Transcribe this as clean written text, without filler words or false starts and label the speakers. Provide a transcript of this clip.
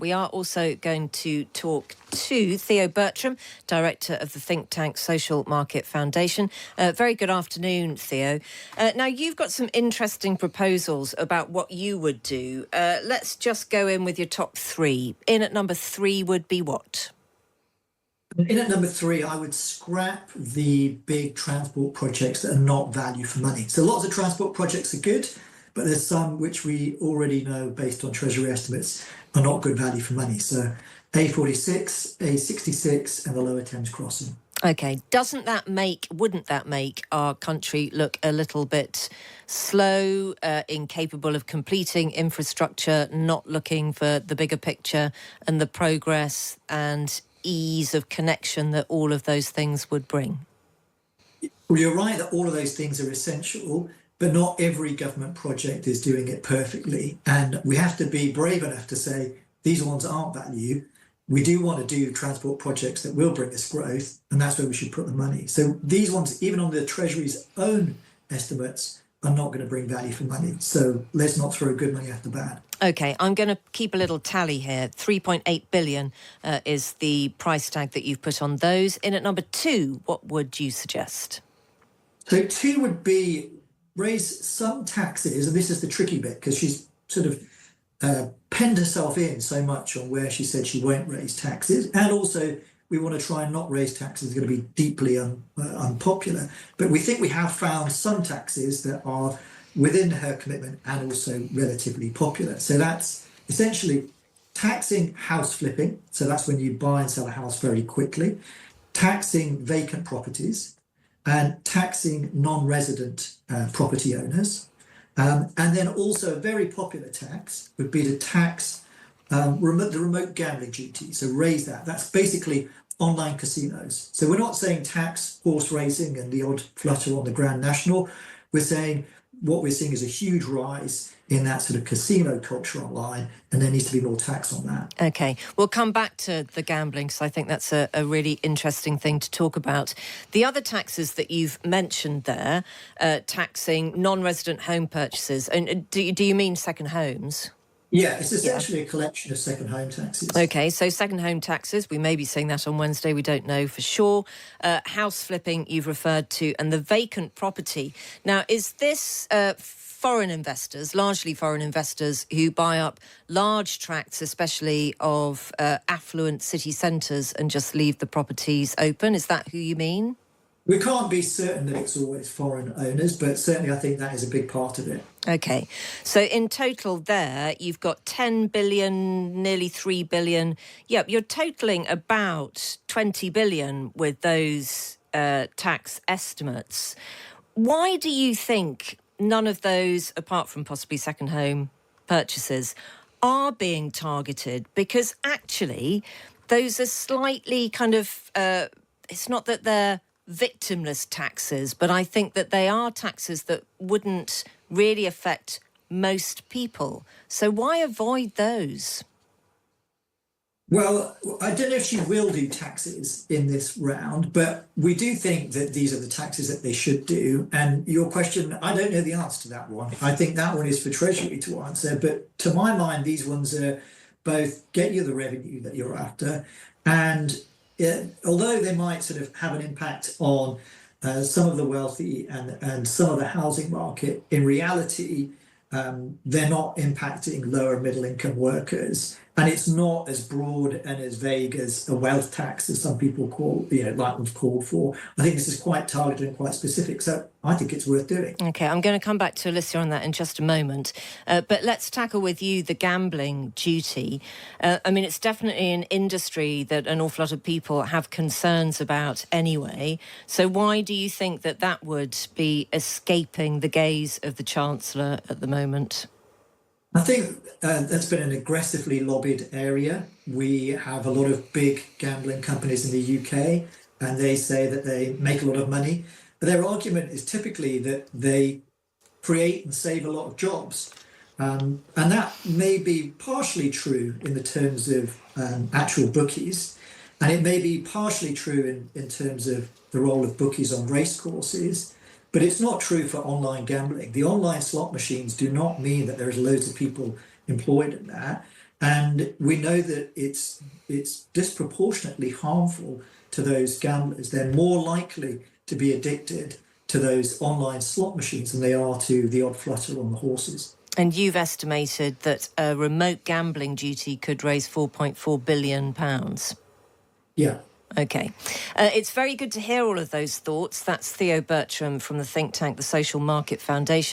Speaker 1: We are also going to talk to Theo Bertram, Director of the think tank Social Market Foundation. Very good afternoon, Theo. Now, you've got some interesting proposals about what you would do. Let's just go in with your top three. In at number 3 would be what?
Speaker 2: In at number 3, I would scrap the big transport projects that are not value for money. So lots of transport projects are good, but there's some which we already know based on Treasury estimates are not good value for money. So A46, A66 and the Lower Thames Crossing.
Speaker 1: OK, wouldn't that make our country look a little bit slow, incapable of completing infrastructure, not looking for the bigger picture and the progress and ease of connection that all of those things would bring?
Speaker 2: Well, you're right that all of those things are essential, but not every government project is doing it perfectly. And we have to be brave enough to say these ones aren't value. We do want to do transport projects that will bring us growth, and that's where we should put the money. So these ones, even on the Treasury's own estimates, are not going to bring value for money. So let's not throw good money after bad. OK, I'm going to keep a little tally here. 3.8 billion is the price tag that you've put on those. In at number 2, what would you suggest? So 2 would be raise some taxes, and this is the tricky bit because she's sort of penned herself in so much on where she said she won't raise taxes, and also we want to try and not raise taxes. It's going to be deeply unpopular, but we think we have found some taxes that are within her commitment and also relatively popular. So that's essentially taxing house flipping, so that's when you buy and sell a house very quickly, taxing vacant properties, and taxing non-resident property owners. And then also a very popular tax would be to tax the remote gambling duty, so raise that. That's basically online casinos. So we're not saying tax horse racing and the odd flutter on the Grand National. We're saying what we're seeing is a huge rise in that sort of casino culture online, and there needs to be more tax on that.
Speaker 1: OK, we'll come back to the gambling because I think that's a really interesting thing to talk about. The other taxes that you've mentioned there, taxing non-resident home purchases, and do you mean second homes?
Speaker 2: Yeah, it's essentially a collection of second home taxes. OK,
Speaker 1: so second home taxes, we may be seeing that on Wednesday, we don't know for sure. House flipping you've referred to, and the vacant property. Now, is this foreign investors, largely foreign investors, who buy up large tracts, especially of affluent city centres, and just leave the properties open? Is that who you mean?
Speaker 2: We can't be certain that it's always foreign owners, but certainly I think that is a big part of it.
Speaker 1: OK, so in total there, you've got 10 billion, nearly 3 billion. Yep, you're totalling about 20 billion with those tax estimates. Why do you think none of those, apart from possibly second home purchases, are being targeted? Because actually, those are slightly kind of, it's not that they're victimless taxes, but I think that they are taxes that wouldn't really affect most people. So why avoid those?
Speaker 2: Well, I don't know if she will do taxes in this round, but we do think that these are the taxes that they should do. And your question, I don't know the answer to that one. I think that one is for Treasury to answer. But to my mind, these ones are both get you the revenue that you're after, and although they might sort of have an impact on some of the wealthy and some of the housing market, in reality, they're not impacting lower middle income workers. And it's not as broad and as vague as a wealth tax, as some people like we've called for. I think this is quite targeted and quite specific. So I think it's worth doing. OK,
Speaker 1: I'm going to come back to Alicia on that in just a moment. But let's tackle with you the gambling duty. I mean, it's definitely an industry that an awful lot of people have concerns about anyway. So why do you think that that would be escaping the gaze of the Chancellor at the moment?
Speaker 2: I think that's been an aggressively lobbied area. We have a lot of big gambling companies in the UK, and they say that they make a lot of money. But their argument is typically that they create and save a lot of jobs. And that may be partially true in the terms of actual bookies. And it may be partially true in terms of the role of bookies on racecourses. But it's not true for online gambling. The online slot machines do not mean that there's loads of people employed in that. And we know that it's disproportionately harmful to those gamblers. They're more likely to be addicted to those online slot machines than they are to the odd flutter on the horses.
Speaker 1: And you've estimated that a remote gambling duty could raise £4.4 billion.
Speaker 2: Yeah.
Speaker 1: OK. It's very good to hear all of those thoughts. That's Theo Bertram from the think tank, the Social Market Foundation.